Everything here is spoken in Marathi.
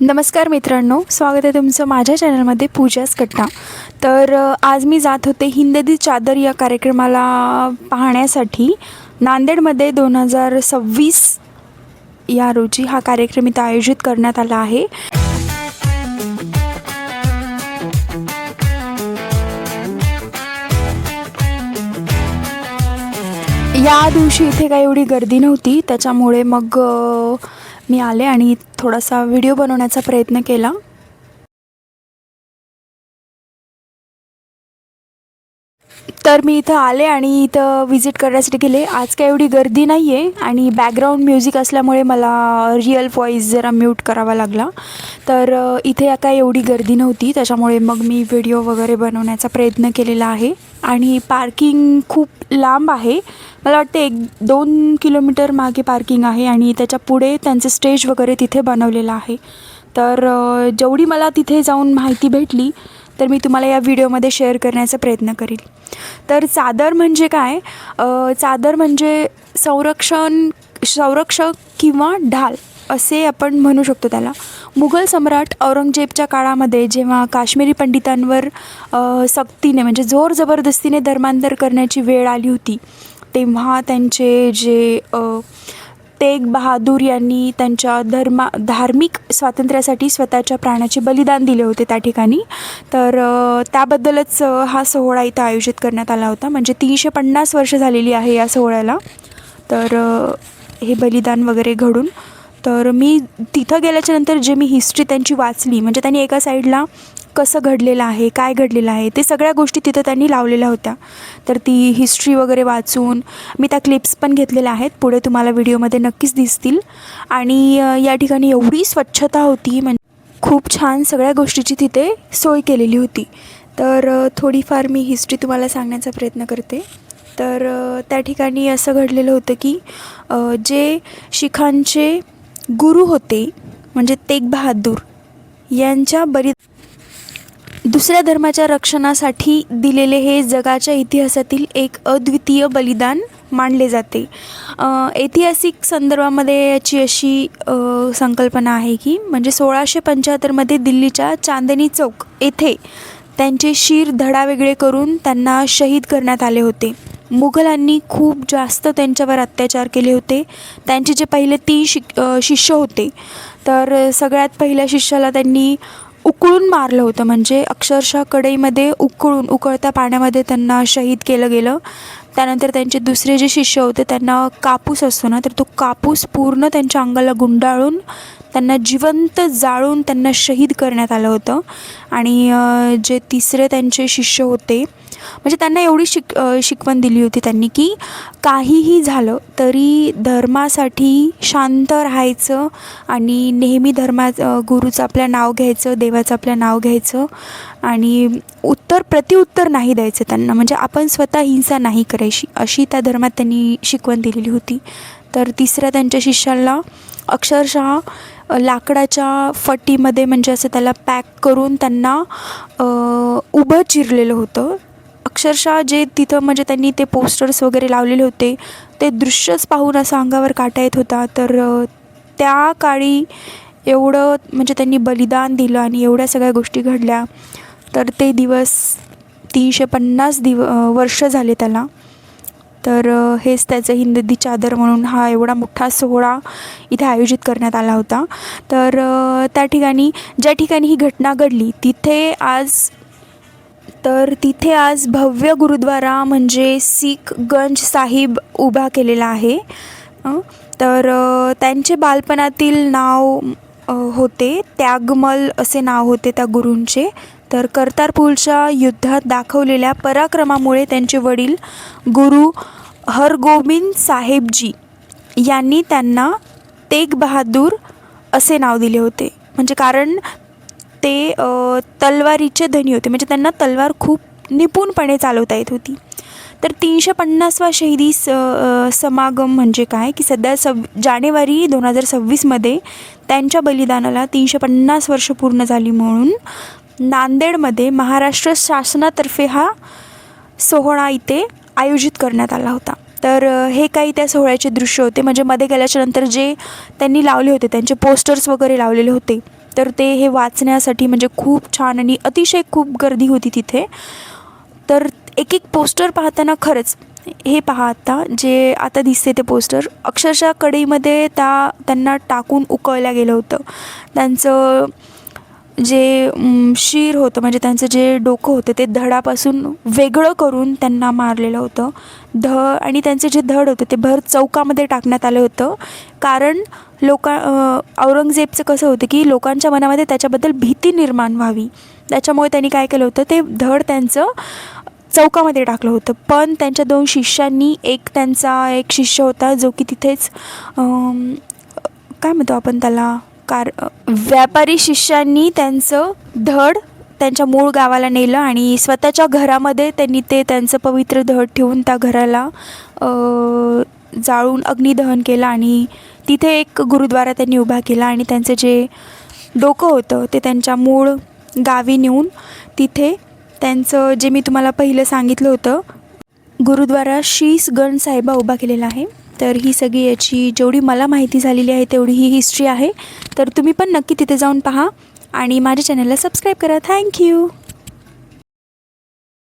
नमस्कार मित्रांनो, स्वागत आहे तुमचं माझ्या चॅनलमध्ये पूजाच कट्टा. तर आज मी जात होते हिंद दी चादर या कार्यक्रमाला पाहण्यासाठी. नांदेडमध्ये 2026 या रोजी हा कार्यक्रम इथं आयोजित करण्यात आला आहे. या दिवशी इथे काही एवढी गर्दी नव्हती, त्याच्यामुळे मग मी आले आणि थोडासा व्हिडिओ बनवण्याचा प्रयत्न केला. तर मी इथं आले आणि इथं विजिट करण्यासाठी गेले. आज काय एवढी गर्दी नाही आहे आणि बॅकग्राऊंड म्युझिक असल्यामुळे मला रिअल व्हॉईस जरा म्यूट करावा लागला. तर इथे काय एवढी गर्दी नव्हती, त्याच्यामुळे मग मी व्हिडिओ वगैरे बनवण्याचा प्रयत्न केलेला आहे. आणि पार्किंग खूप लांब आहे, मला वाटते 1-2 किलोमीटर मागे पार्किंग आहे आणि त्याच्या पुढे त्यांचं स्टेज वगैरे तिथे बनवलेलं आहे. तर जेवढी मला तिथे जाऊन माहिती भेटली तर मी तुम्हाला या व्हिडिओमध्ये शेअर करण्याचा प्रयत्न करील. तर चादर म्हणजे काय? चादर म्हणजे संरक्षक किंवा ढाल असे आपण म्हणू शकतो त्याला. मुघल सम्राट औरंगजेबच्या काळामध्ये जेव्हा काश्मीरी पंडितांवर सक्तीने म्हणजे जोर जबरदस्तीने धर्मांतर करण्याची वेळ आली होती, तेव्हा त्यांचे जे तेग बहादूर यांनी त्यांच्या धार्मिक स्वातंत्र्यासाठी स्वतःच्या प्राणाचे बलिदान दिले होते त्या ठिकाणी. तर त्याबद्दलच हा सोहळा इथं आयोजित करण्यात आला होता. म्हणजे 350 वर्ष झालेली आहे या सोहळ्याला. तर हे बलिदान वगैरे घडून तर मी तिथं गेल्याच्यानंतर जे मी हिस्ट्री त्यांची वाचली, म्हणजे त्यांनी एका साईडला कसं घडलेलं आहे, काय घडलेलं आहे, ते सगळ्या गोष्टी तिथं त्यांनी लावलेल्या होत्या. तर ती हिस्ट्री वगैरे वाचून मी त्या क्लिप्स पण घेतलेल्या आहेत, पुढे तुम्हाला व्हिडिओमध्ये नक्कीच दिसतील. आणि या ठिकाणी एवढी स्वच्छता होती, म्हणजे खूप छान सगळ्या गोष्टीची तिथे सोय केलेली होती. तर थोडीफार मी हिस्ट्री तुम्हाला सांगण्याचा प्रयत्न करते. तर त्या ठिकाणी असं घडलेलं होतं की जे शीखांचे गुरु होते म्हणजे तेग बहादूर यांच्या दुसऱ्या धर्माच्या रक्षणासाठी दिलेले हे जगाच्या इतिहासातील एक अद्वितीय बलिदान मानले जाते. ऐतिहासिक संदर्भामध्ये याची अशी संकल्पना आहे की म्हणजे 1675मध्ये दिल्लीच्या चांदनी चौक येथे त्यांचे शिर धडावेगळे करून त्यांना शहीद करण्यात आले होते. मुघलांनी खूप जास्त त्यांच्यावर अत्याचार केले होते. त्यांचे जे पहिले 3 शिष्य होते, तर सगळ्यात पहिल्या शिष्याला त्यांनी उकळून मारलं होतं, म्हणजे अक्षरशः कढईमध्ये उकळत्या पाण्यामध्ये त्यांना शहीद केलं गेलं. त्यानंतर त्यांचे दुसरे जे शिष्य होते त्यांना कापूस असतो ना, तर तो कापूस पूर्ण त्यांच्या अंगाला गुंडाळून त्यांना जिवंत जाळून त्यांना शहीद करण्यात आलं होतं. आणि जे तिसरे त्यांचे शिष्य होते, म्हणजे त्यांना एवढी शिकवण दिली होती त्यांनी की काहीही झालं तरी धर्मासाठी शांत राहायचं आणि नेहमी गुरुचं आपलं नाव घ्यायचं, देवाचं आपलं नाव घ्यायचं आणि प्रत्युत्तर नाही द्यायचं त्यांना, म्हणजे आपण स्वतः हिंसा नाही करायची, अशी त्या धर्मात त्यांनी शिकवण दिलेली होती. तर तिसऱ्या त्यांच्या शिष्याला अक्षरशः लाकडाच्या फटीमध्ये म्हणजे असं त्याला पॅक करून त्यांना उभं चिरलेलं होतं. अक्षरशः जे तिथं म्हणजे त्यांनी ते पोस्टर्स वगैरे लावलेले होते, ते दृश्यच पाहून असं अंगावर काटा येत होता. तर त्या काळी एवढं म्हणजे त्यांनी बलिदान दिलं आणि एवढ्या सगळ्या गोष्टी घडल्या. तर ते दिवस 350 वर्ष झाले त्याला. तर हेच त्याचं हिंद दी चादर म्हणून हा एवढा मोठा सोहळा इथे आयोजित करण्यात आला होता. तर त्या ठिकाणी ज्या ठिकाणी ही घटना घडली तिथे आज भव्य गुरुद्वारा म्हणजे सीख गंज साहिब उभा केलेला आहे. तर त्यांचे बालपणातील नाव होते त्यागमल असे नाव होते त्या गुरूंचे. तर करतारपूरच्या युद्धात दाखवलेल्या पराक्रमामुळे त्यांचे वडील गुरु हरगोबिंद साहेबजी यांनी त्यांना तेग बहादूर असे नाव दिले होते. म्हणजे कारण ते तलवारीचे धनी होते, म्हणजे त्यांना तलवार खूप निपुणपणे चालवता येत होती. तर 350वा शहीदी समागम म्हणजे काय की सध्या जानेवारी 2026मध्ये त्यांच्या बलिदानाला 350 वर्ष पूर्ण झाली, म्हणून नांदेडमध्ये महाराष्ट्र शासनातर्फे हा सोहळा इथे आयोजित करण्यात आला होता. तर हे काही त्या सोहळ्याचे दृश्य होते. म्हणजे मध्ये गेल्याच्यानंतर जे त्यांनी लावले होते, त्यांचे पोस्टर्स वगैरे लावलेले होते, तर ते हे वाचण्यासाठी म्हणजे खूप छान आणि अतिशय खूप गर्दी होती तिथे. तर एक एक पोस्टर पाहताना खरंच हे पहा आता जे आता दिसते ते पोस्टर अक्षरशः कढईमध्ये त्यांना टाकून उकळलं गेलं होतं. त्यांचं जे शीर होतं म्हणजे त्यांचं जे डोकं होतं ते धडापासून वेगळं करून त्यांना मारलेलं होतं. आणि त्यांचे जे धड होतं ते भर चौकामध्ये टाकण्यात आलं होतं. कारण औरंगजेबचं कसं होतं की लोकांच्या मनामध्ये त्याच्याबद्दल भीती निर्माण व्हावी, त्याच्यामुळे त्यांनी काय केलं होतं ते धड त्यांचं चौकामध्ये टाकलं होतं. पण त्यांच्या 2 शिष्यांनी त्यांचा एक शिष्य होता जो की तिथेच काय म्हणतो आपण त्याला व्यापारी शिष्यांनी त्यांचं धड त्यांच्या मूळ गावाला नेलं आणि स्वतःच्या घरामध्ये त्यांनी त्यांचं पवित्र धड ठेवून त्या घराला जाळून अग्निदहन केलं आणि तिथे एक गुरुद्वारा त्यांनी उभा केला आणि त्यांचं जे डोकं होतं ते त्यांच्या मूळ गावी नेऊन तिथे त्यांचं जे मी तुम्हाला पहिलं सांगितलं होतं गुरुद्वारा शीसगंज साहिबा उभा केलेला आहे. तर ही सगळी याची जेवढी मला माहिती झालेली आहे तेवढी ही हिस्ट्री आहे. तर तुम्ही पण नक्की तिथे जाऊन पहा आणि माझ्या चॅनलला सबस्क्राईब करा. थँक्यू.